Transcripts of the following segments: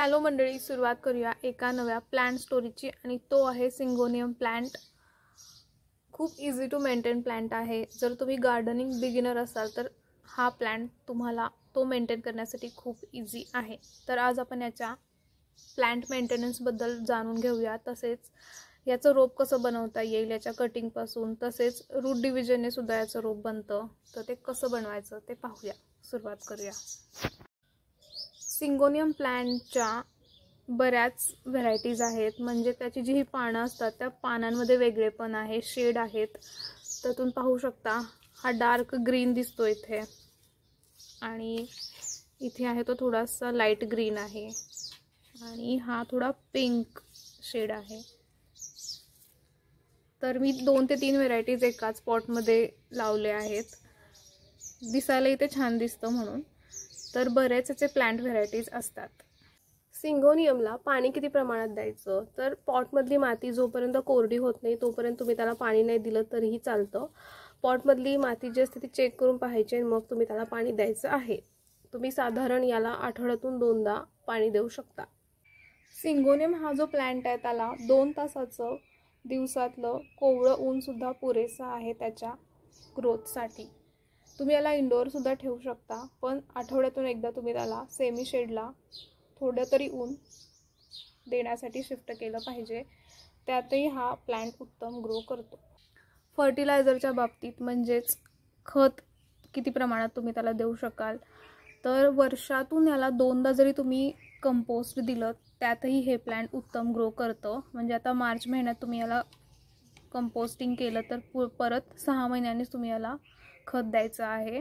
Hello मंडळी, सुरुवात करूया एका नव्या प्लांट स्टोरीची आणि तो आहे सिंगोनियम प्लांट। खूप इझी टू मेंटेन प्लांट आहे। जर तुम्ही गार्डनिंग बिगिनर असाल तर हा प्लांट तुम्हाला तो मेंटेन करण्यासाठी खूप इझी आहे। तर आज आपण याच्या प्लांट मेंटेनन्स बद्दल जाणून घेऊया। तसेच याचं रोप कसं बनवता येईल, याच्या कटिंग पासून तसेच रूट डिव्हिजनने सुद्धा याचं रोप बनतं, तर ते कसं बनवायचं ते पाहूया। सुरुवात करूया। सिंगोनियम प्लांटच्या बऱ्याच व्हरायटीज आहेत, म्हणजे त्याची जी ही पानं असतात त्या पानांमध्ये वेगळेपण आहे, शेड आहेत। तर तुम्ही पाहू शकता हा डार्क ग्रीन दिसतो इथे आणि इथे आहे तो थोडासा लाईट ग्रीन आहे आणि हा थोडा पिंक शेड आहे। तर मी 2 ते 3 व्हरायटीज एकाच पॉटमध्ये लावले आहेत, दिसायला इथे छान दिसतं म्हणून। तर बरेच याचे प्लांट व्हरायटीज असतात। सिंगोनियमला पाणी किती प्रमाणात द्यायचं, तर पॉटमधली माती जोपर्यंत कोरडी होत नाही तोपर्यंत तुम्ही त्याला पाणी नाही दिलं तरीही चालतं। पॉटमधली माती जी असते ती चेक करून पाहायची आणि मग तुम्ही त्याला पाणी द्यायचं आहे। तुम्ही साधारण याला आठवड्यातून 2दा पाणी देऊ शकता। सिंगोनियम हा जो प्लांट आहे त्याला 2 तासाचं दिवसातलं कोवळं ऊन सुद्धा पुरेसं आहे त्याच्या ग्रोथसाठी। तुम्ही याला इंडोर सुद्धा ठेवू शकता, पण आठवड्यातून एकदा तुम्ही त्याला सेमी शेडला थोडं तरी ऊन देण्यासाठी शिफ्ट केलं पाहिजे, त्यातही हा प्लांट उत्तम ग्रो करतो। फर्टिलायझरच्या बाबतीत म्हणजेच खत किती प्रमाणात तुम्ही त्याला देऊ शकाल, तर वर्षातून याला 2दा जरी तुम्ही कंपोस्ट दिलं त्यातही हे प्लांट उत्तम ग्रो करतं। म्हणजे आता मार्च महिन्यात तुम्ही याला कंपोस्टिंग केलं तर परत 6 महिन्यांनीच तुम्ही याला खत द्यायचं आहे।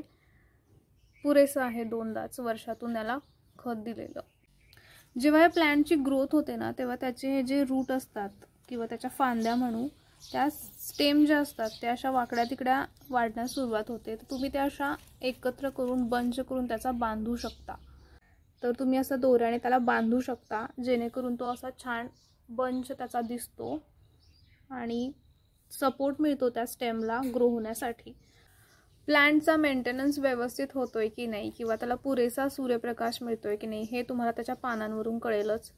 पुरेसं आहे 2दाच वर्षातून याला खत दिलेलं। जेव्हा या प्लांटची ग्रोथ होते ना, तेव्हा त्याचे जे रूट असतात किंवा त्याच्या फांद्या म्हणू, त्या स्टेम ज्या असतात त्या अशा वाकड्या तिकड्या वाढण्यास सुरुवात होते। तर तुम्ही त्या अशा एकत्र करून बंच करून त्याचा बांधू शकता। तर तुम्ही असं दोऱ्याने त्याला बांधू शकता, जेणेकरून तो असा छान बंच त्याचा दिसतो आणि सपोर्ट मिळतो त्या स्टेमला ग्रो होण्यासाठी। प्लांटचा मेंटेनन्स व्यवस्थित होतोय की नाही किंवा त्याला पुरेसा सूर्यप्रकाश मिळतोय की नाही हे तुम्हाला त्याच्या पानांवरून कळेलच।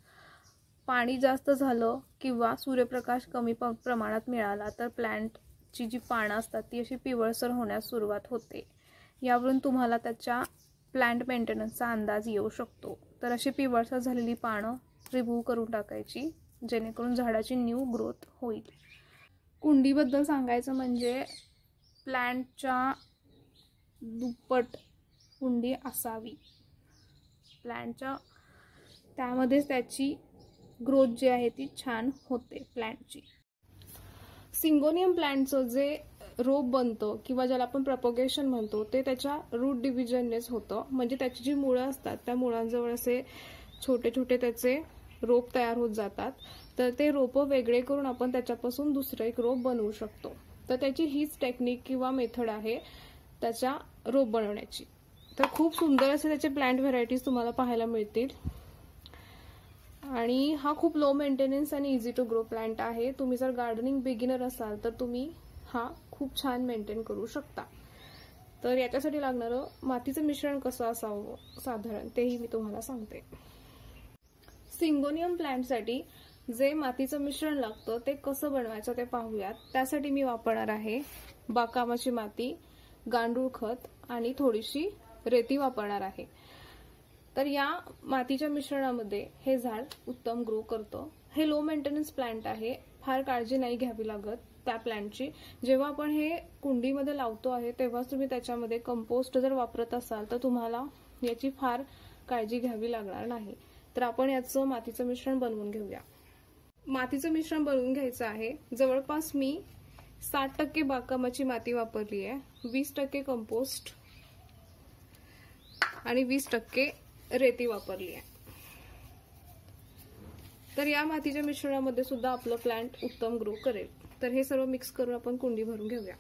पाणी जास्त झालं किंवा सूर्यप्रकाश कमी प्रमाणात मिळाला तर प्लांटची जी पानं असतात ती अशी पिवळसर होण्यास सुरुवात होते। यावरून तुम्हाला त्याच्या प्लांट मेंटेनन्सचा अंदाज येऊ शकतो। तर अशी पिवळसर झालेली पानं रिमूव्ह करून टाकायची, जेणेकरून झाडाची न्यू ग्रोथ होईल। कुंडीबद्दल सांगायचं म्हणजे प्लांटच्या दुप्पट कुंडी असावी प्लांटच्या, त्यामध्येच त्याची ग्रोथ जी आहे ती छान होते प्लांटची। सिंगोनियम प्लांटचं जे रोप बनतं किंवा ज्याला आपण प्रपोगेशन म्हणतो ते त्याच्या रूट डिव्हिजननेच होतं। म्हणजे त्याची जी मुळं असतात त्या मुळांजवळ असे छोटे छोटे त्याचे रोप तयार होत जातात। तर ते रोप वेगळे करून आपण त्याच्यापासून दुसरं एक रोप बनवू शकतो। तर त्याची हीच टेक्निक किंवा मेथड आहे त्याच्या रोप बनवण्याची। तर खूप सुंदर असे त्याचे प्लांट व्हरायटीज तुम्हाला पाहायला मिळतील आणि हा खूप लो मेंटेनन्स आणि इझी टू ग्रो प्लांट आहे। तुम्ही जर गार्डनिंग बिगिनर असाल तर तुम्ही हा खूप छान मेंटेन करू शकता। तर याच्यासाठी लागणारं मातीचं मिश्रण कसं असावं साधारण तेही मी तुम्हाला सांगते। सिंगोनियम प्लांटसाठी जे मातीचं मिश्रण लागतं ते कसं बनवायचं ते पाहूयात। त्यासाठी मी वापरणार आहे बाकामाची माती, गांडूळ खत आणि थोडीशी रेती वापरणार आहे। तर या मातीच्या मिश्रणामध्ये हे झाड उत्तम ग्रो करतं। हे लो मेंटेनन्स प्लांट आहे, फार काळजी नाही घ्यावी लागत त्या प्लांटची। जेव्हा आपण हे कुंडीमध्ये लावतो आहे तेव्हाच तुम्ही त्याच्यामध्ये कंपोस्ट जर वापरत असाल तर तुम्हाला याची फार काळजी घ्यावी लागणार नाही। तर आपण याचं मातीचं मिश्रण बनवून घेऊया। मातीचं मिश्रण बनवून घ्यायचं आहे। जवळपास मी 60% बाकामाची माती वापरली आहे, 20% कंपोस्ट आणि 20% रेती वापरली आहे। तर या मातीच्या मिश्रणामध्ये सुद्धा आपलं प्लांट उत्तम ग्रो करेल। तर हे सर्व मिक्स करून आपण कुंडी भरून घेऊया।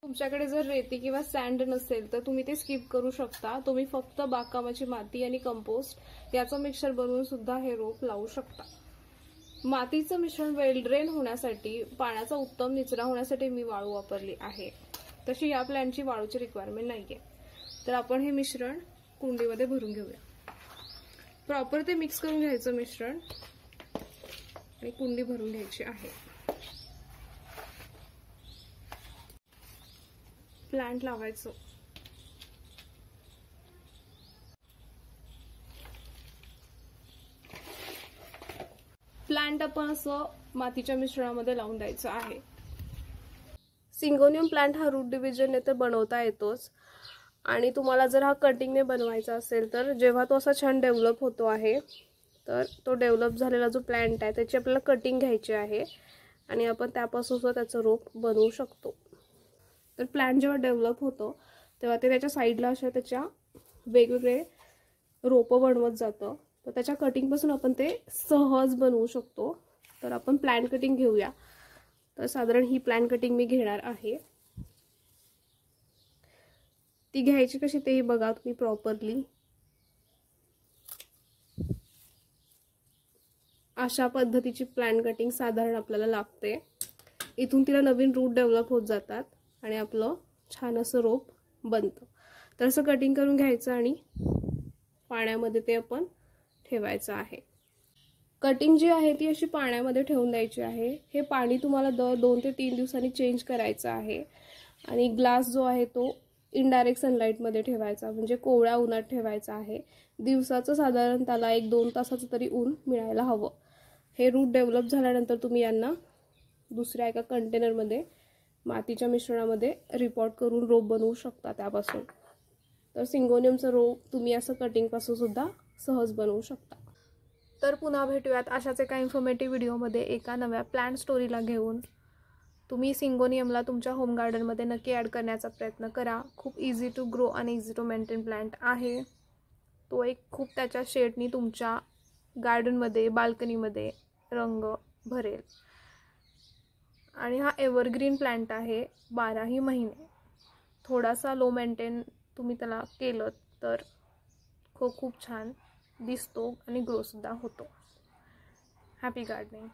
तुमच्याकडे जर रेती किंवा सँड नसेल तर तुम्ही ते स्किप करू शकता। तुम्ही फक्त बाकामाची माती आणि कंपोस्ट याचं मिक्सचर बनवून सुद्धा हे रोप लावू शकता। मातीचं मिश्रण वेल ड्रेन होण्यासाठी, पाण्याचा उत्तम निचरा होण्यासाठी मी वाळू वापरली आहे। तशी या प्लांटची वाळूची रिक्वायरमेंट नाहीये। तर आपण हे मिश्रण कुंडीमध्ये भरून घेऊया। प्रॉपर ते मिक्स करून घ्यायचं मिश्रण आणि कुंडी भरून घ्यायची आहे. प्लांट लावायचं. प्लांट आपण असं मातीच्या मिश्रणामध्ये लावून द्यायचं आहे. सिंगोनियम प्लांट हा रूट डिव्हिजनने तर बनवता येतोच आणि तुम्हाला जर हा कटिंगने बनवायचा असेल तर जेव्हा तो असा छान डेव्हलप होतो आहे तर तो डेव्हलप झालेला जो प्लांट आहे त्याची आपल्याला कटिंग घ्यायची आहे आणि आपण त्यापासून सुद्धा त्याचं रोप बनवू शकतो. तर प्लांट जेव्हा डेव्हलप होतो तेव्हा ते त्याच्या साईडला अशा त्याच्या वेगवेगळे रोपं बनवत जातं. तर त्याच्या कटिंगपासून आपण ते सहज बनवू शकतो. तर आपण प्लांट कटिंग घेऊया. तर साधारण ही प्लांट कटिंग मी घेणार आहे. ती घ्यायची कशी तेही बघा तुम्ही प्रॉपरली. अशा पद्धतीची प्लांट कटिंग साधारण आपल्याला लागते. इथून तिला नवीन रूट डेव्हलप होत जातात आणि आपलं छान असं रोप बनतं. तर असं कटिंग करून घ्यायचं आणि पाण्यामध्ये ते आपण ठेवायचं आहे. कटिंग जी आहे ती अशी पाण्यामध्ये ठेवून द्यायची आहे. हे पाणी तुम्हाला दर 2 ते 3 दिवसांनी चेंज करायचं आहे आणि ग्लास जो आहे तो इनडायरेक्ट सनलाईटमध्ये ठेवायचा, म्हणजे कोवळ्या उन्हात ठेवायचा आहे. दिवसाचं साधारण त्याला 1-2 तासाचं तरी ऊन मिळायला हवं. हे रूट डेव्हलप झाल्यानंतर तुम्ही यांना दुसऱ्या एका कंटेनरमध्ये मातीच्या मिश्रणामध्ये रिपॉट करून रोप बनवू शकता त्यापासून. तर सिंगोनियमचं रोप तुम्ही असं कटिंगपासून सुद्धा सहज बनवू शकता. तर पुन्हा भेटूयात अशाच एका इन्फॉर्मेटिव्ह व्हिडिओमध्ये एका नव्या प्लांट स्टोरीला घेऊन. तुम्ही सिंगोनियमला तुमच्या होम गार्डनमध्ये नक्की ॲड करण्याचा प्रयत्न करा. खूप इझी टू ग्रो आणि इझी टू मेंटेन प्लांट आहे. तो एक खूप त्याच्या शेडनी तुमच्या गार्डनमध्ये बाल्कनीमध्ये रंग भरेल. आणि हा एव्हरग्रीन प्लांट आहे. 12ही महिने. थोडासा लो मेंटेन तुम्ही त्याला केलं तर खूप छान दिसतो आणि ग्रो सुद्धा होतो. Happy gardening.